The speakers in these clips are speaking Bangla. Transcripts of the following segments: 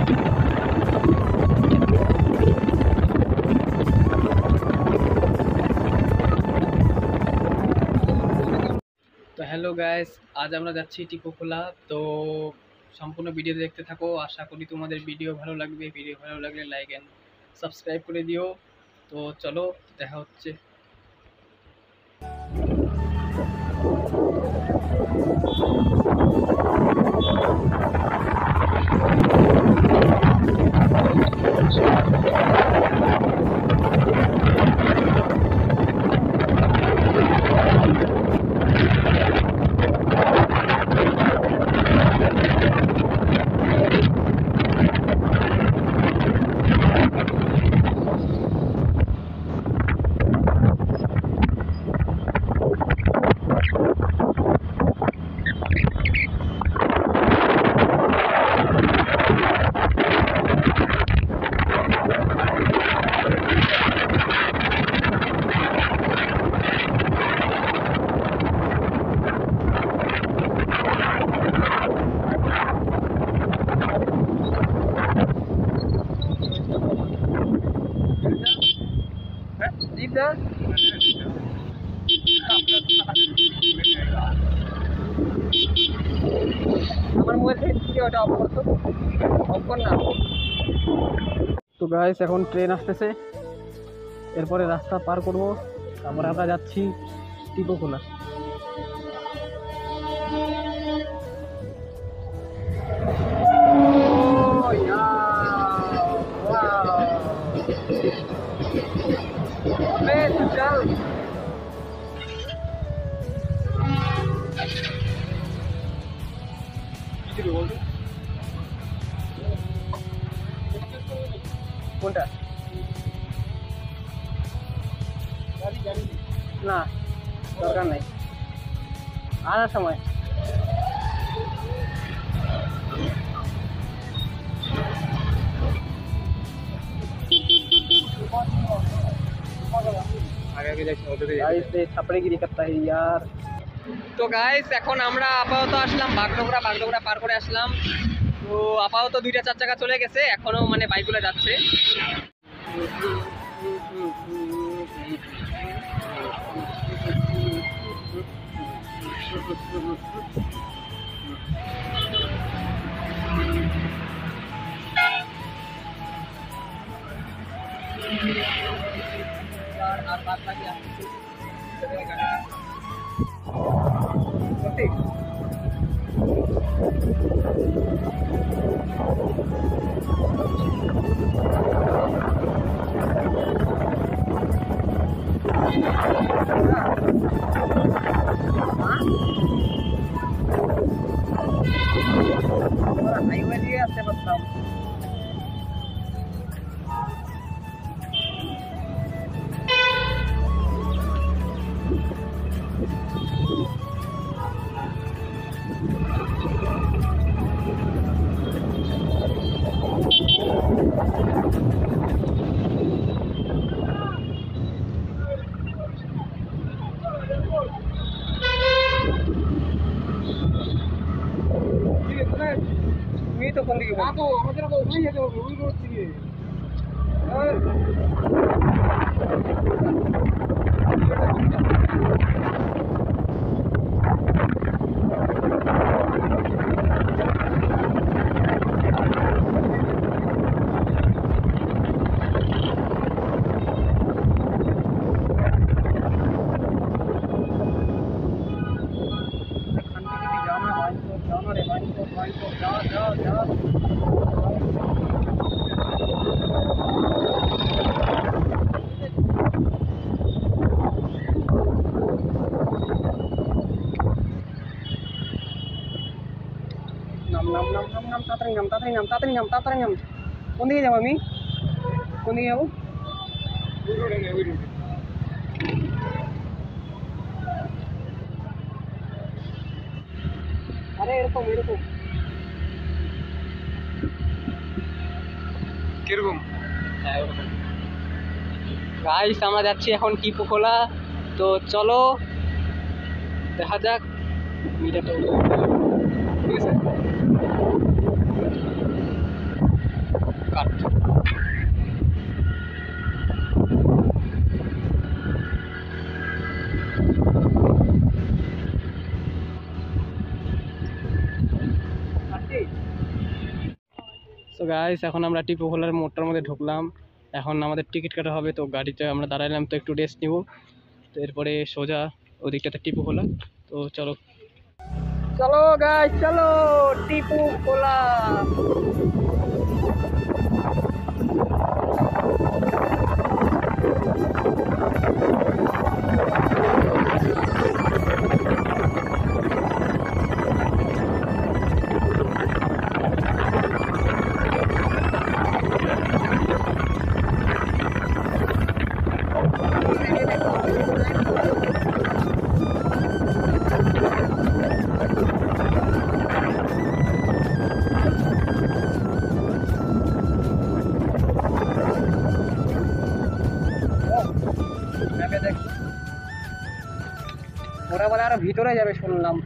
তো হ্যালো গাইস, আজ আমরা যাচ্ছি টিপোখোলা। তো সম্পূর্ণ ভিডিও দেখতে থাকো, আশা করি তোমাদের ভিডিও ভালো লাগবে। ভিডিও ভালো লাগলে লাইক অ্যান্ড সাবস্ক্রাইব করে দিও। তো চলো, দেখা হচ্ছে। তো গাইস, এখন ট্রেন আসতেছে, এরপরে রাস্তা পার করব, তারপরে আমরা যাচ্ছি টিপোখোলা। কোনটা? না, দরকার নেই, আনার সময়। ছাপড়েগিরি করতে হয় ইয়ার। তো গাইস, এখন আমরা আপাতত আসলাম বাগডোগরা পার করে আসলাম। তো আপাতত 2টা 4 চাকা চলে গেছে, এখনো মানে বাইকগুলো যাচ্ছে। আর বাদ বাকি আসছে হাইওয়ে দিয়ে আসতে পারতাম। তুমি তো কোন দিকে বলছো? আমাদের ওখানে যেতে হবে, ওই রোড থেকে। তাড়াতাড়ি নাম। কোন দিকে যাবো আমি? কোন দিকে যাবো? আরে এরকম কিরকম? হ্যাঁ, ওরকম। গাইস, আমরা যাচ্ছি এখন টিপোখোলা। তো চলো দেখা যাক। মিটারটা ঠিক আছে। কাঠ। তো গাইস এখন আমরা টিপুখোলার মোড়টার মধ্যে ঢুকলাম। এখন আমাদের টিকিট কাটা হবে, তো গাড়িতে আমরা দাঁড়াইলাম, তো একটু রেস্ট নিব, তো এরপরে সোজা ওদিকটাতে টিপুখোলা। তো চলো চলো গাইস, চলো টিপুখোলা। ওরা বলে আরো ভিতরে যাবে শুনলাম।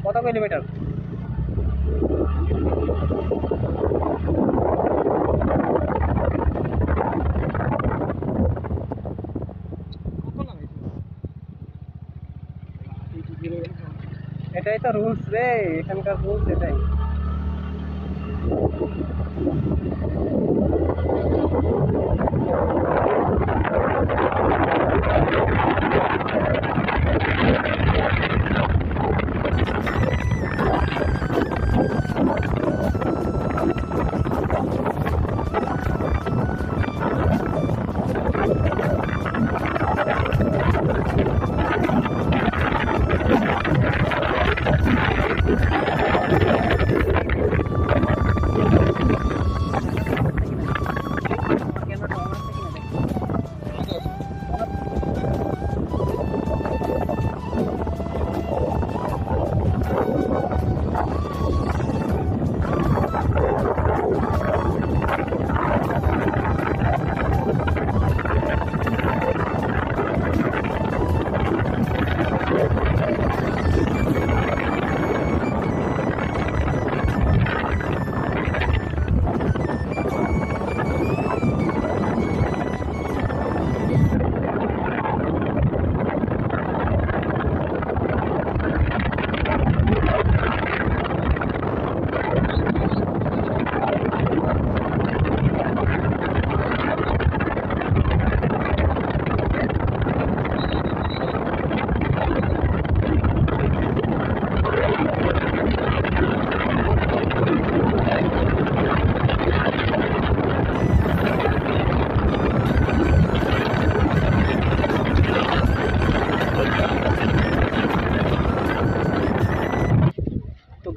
কত কিলোমিটার? এটাই তো রুলস রে, এখানকার রুলস এটাই।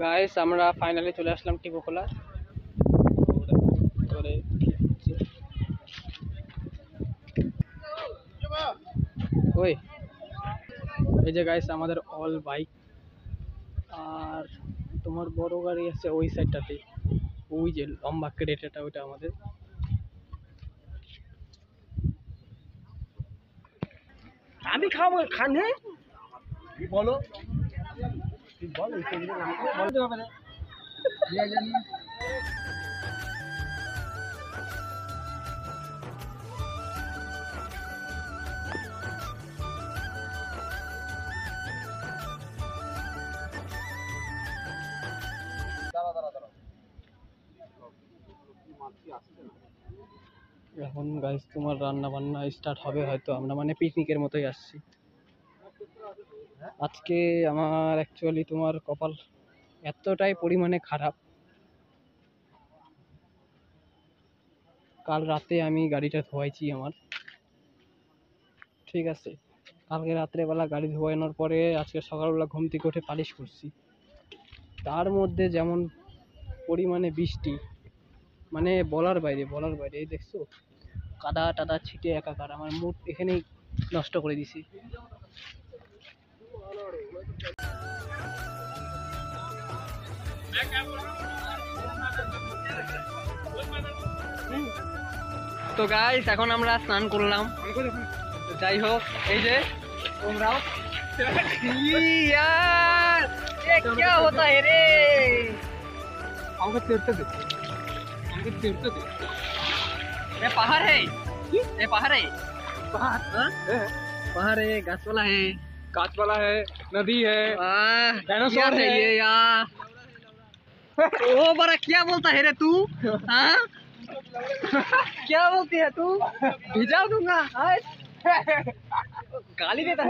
গাইস আমরা ফাইনালি চলে আসলাম টিপুখোলা। ওই এই যে গাইস আমাদের অল বাইক, আর তোমার বড় গাড়ি আছে ওই সাইডটাতে, ওই যে লম্বা ক্রেটাটা ওইটা আমাদের। আমি খাবো খানে বলো বলো বলতে হবে না। এখন গাইস তোমার রান্না বান্না স্টার্ট হবে হয়তো, আমরা মানে পিকনিকের মতোই আসছি আজকে। আমার অ্যাকচুয়ালি তোমার কপাল এতটাই পরিমাণে খারাপ, কাল রাতে আমি গাড়িটা ধোয়াইছি আমার, ঠিক আছে, কালকে রাত্রেবেলা গাড়ি ধোয়ানোর পরে আজকে সকালবেলা ঘুম থেকে উঠে পালিশ করছি, তার মধ্যে যেমন পরিমাণে বৃষ্টি, মানে বলার বাইরে। এই দেখছো কাদা টাদা ছিটে একাকার, আমার মুড এখানেই নষ্ট করে দিছি। তো গাইস এখন আমরা স্নান করলাম, যাই হোক এই যে তোমরাও यार ये क्या होता है रे, हमको तीर्थ दे, हमको तीर्थ दे। ये पहाड़ है, ये पहाड़ है, पहाड़ है, घास वाला है, नदी है, डायनासोर है ये यार। ओ बड़ा क्या बोलता है रे तू, हाँ क्या बोलती है तू, भिजा दूंगा गाली देता है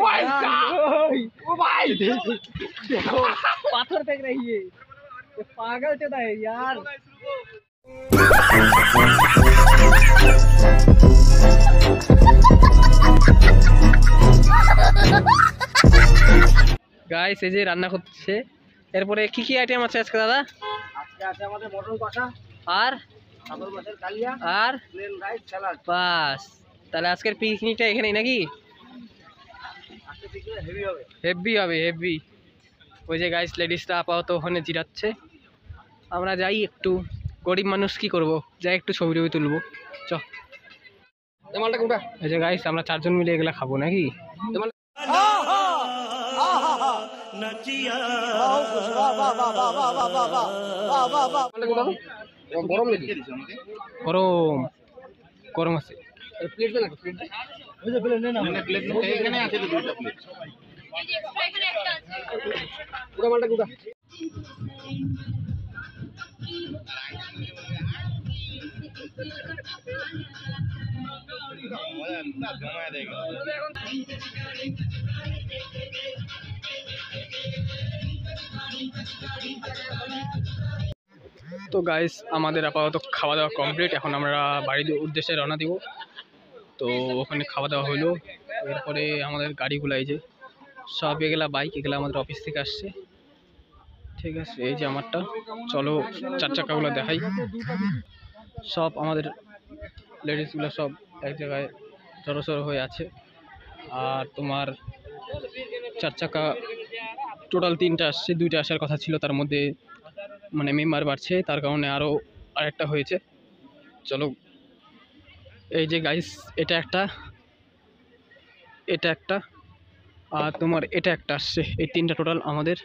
ओ भाई देखो पाथर फेंक रही है, ये पागल चोदा है यार। গাইস এই যে রান্না করছে, এরপরে কি কি আইটেম আছে আজকে দাদা? আজকে আছে আমাদের মটন কষা আর কাতল মাছের কালিয়া আর প্লেন রাইস স্যালাড। বাস, তাহলে আজকের পিকনিকটা এখানেই নাকি? হেভি হবে হেভি। ওই যে গাইস লেডিসরা আপাতত ওখানে জিরাচ্ছে, আমরা যাই একটু, গরিব মানুষ কি করব, যাই একটু ছবি টবি তুলবো। চ এই যে গাইস আমরা 4 জন মিলে এগুলা খাবো নাকি? গরম গরম আছে, প্লেট দে না, প্লেট দে, ওই যে প্লেট নে না, প্লেট নে, এখানে আছে তো দুটো প্লেট, পুরো মালটা গুড়া। তো গাইস আমাদের আপাতত খাওয়া দাওয়া কমপ্লিট, এখন আমরা বাড়ির উদ্দেশ্যে রওনা দিব। তো ওখানে খাওয়া দাওয়া হলো, এরপরে আমাদের গাড়িগুলো এই যে সব, এগুলা বাইক, এগুলো আমাদের অফিস থেকে আসছে, ঠিক আছে। এই যে আমারটা, চলো 4 চাকাগুলো দেখাই। সব আমাদের লেডিসগুলো সব এক জায়গায় জড়সড় হয়ে আছে, আর তোমার 4 চাকা টোটাল 3টা আসছে, 2টা আসার কথা ছিল, তার মধ্যে মানে মেম্বার বাড়ছে, তার কারণে আরও আরেকটা হয়েছে। চলো এই যে গাইস এটা একটা, এটা একটা, আর তোমার এটা একটা আসছে, এই 3টা টোটাল আমাদের।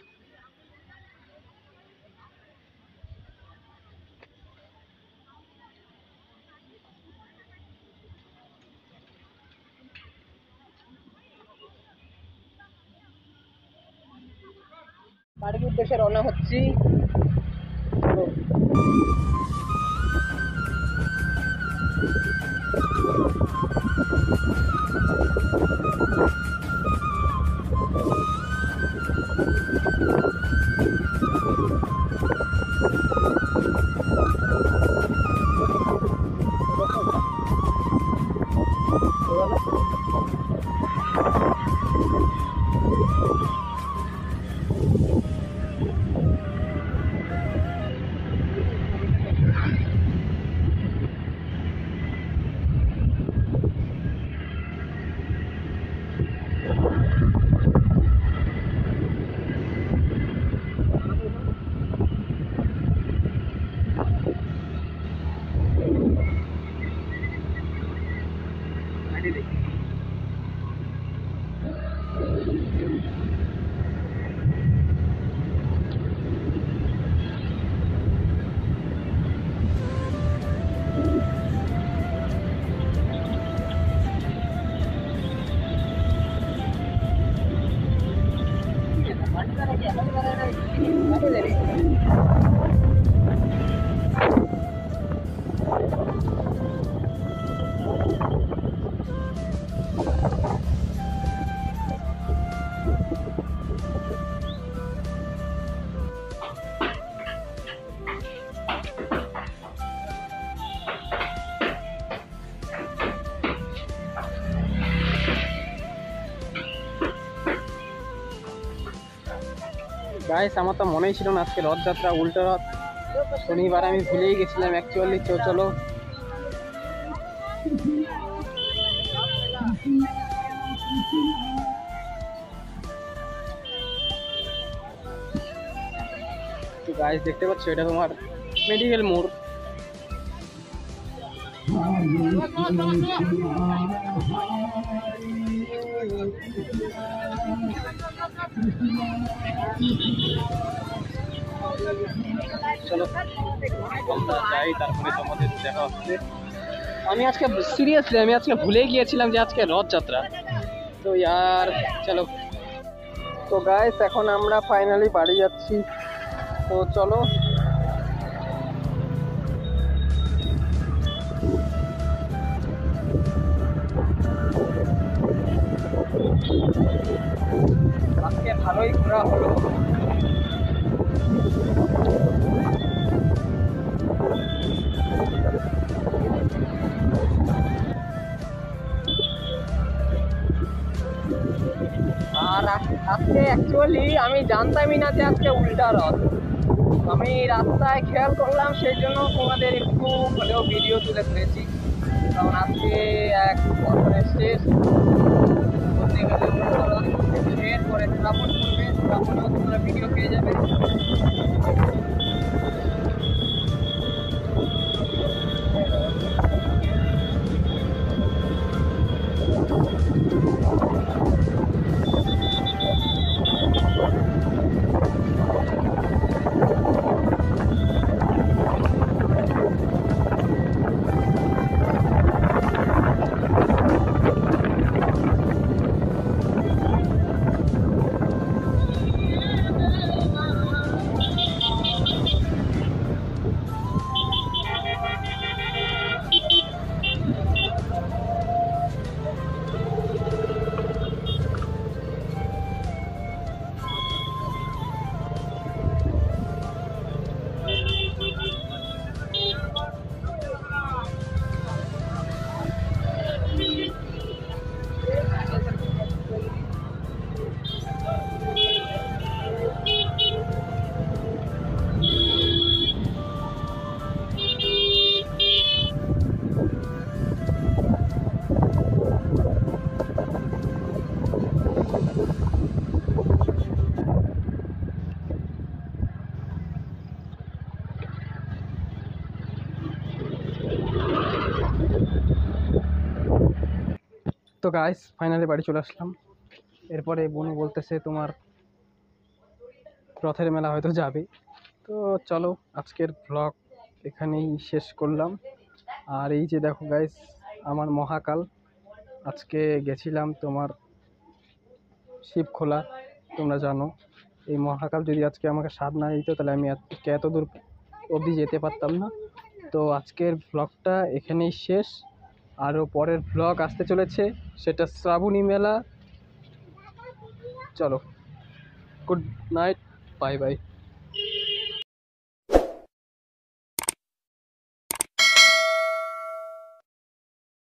বাড়ির উদ্দেশ্যে রওনা হচ্ছি। গাইস আমার তো মনেই ছিল না আজকে রথযাত্রা, উল্টো রথ, শনিবার আমি ভুলেই গেছিলাম অ্যাকচুয়ালি। তো চলো তো গাইস দেখতে পাচ্ছ এটা তোমার মেডিকেল মোড়। চলো আমরা যাই, তারপরে তোমাদের দেখা হচ্ছে। আমি আজকে সিরিয়াসলি আমি আজকে ভুলে গিয়েছিলাম যে আজকে রথযাত্রা। তো ইয়ার চলো। তো গাইস এখন আমরা ফাইনালি বাড়ি যাচ্ছি, তো চলো। আজকে ভালোই ঘোরা হলো। আর আজকে অ্যাকচুয়ালি আমি জানতামই না যে আজকে উল্টা রথ। আমি রাস্তায় খেয়াল করলাম, সেই জন্য তোমাদের একটু হলেও ভিডিও তুলে ধরেছি। কারণ আজকে এক বছরের শেষ বলতে গেলে উল্টা রথ, এরপরে শ্রাবণ করবে, শ্রাবণেও তোমরা ভিডিও পেয়ে যাবে। তো গাইস ফাইনালি বাড়ি চলে আসলাম। এরপরে বোনু বলতেছে তোমার রথের মেলা হয়তো যাবে। তো চলো আজকের ব্লগ এখানেই শেষ করলাম। আর এই যে দেখো গাইস আমার মহাকাল, আজকে গেছিলাম তোমার শিবখোলা, তোমরা জানো। এই মহাকাল যদি আজকে আমাকে সাথ না দিত তাহলে আমি আজকে এত দূর অবধি যেতে পারতাম না। তো আজকের ব্লগটা এখানেই শেষ। আরও পরের ব্লগ আসতে চলেছে, সেটা শ্রাবণী মেলা। চলো, গুড নাইট, বাই বাই।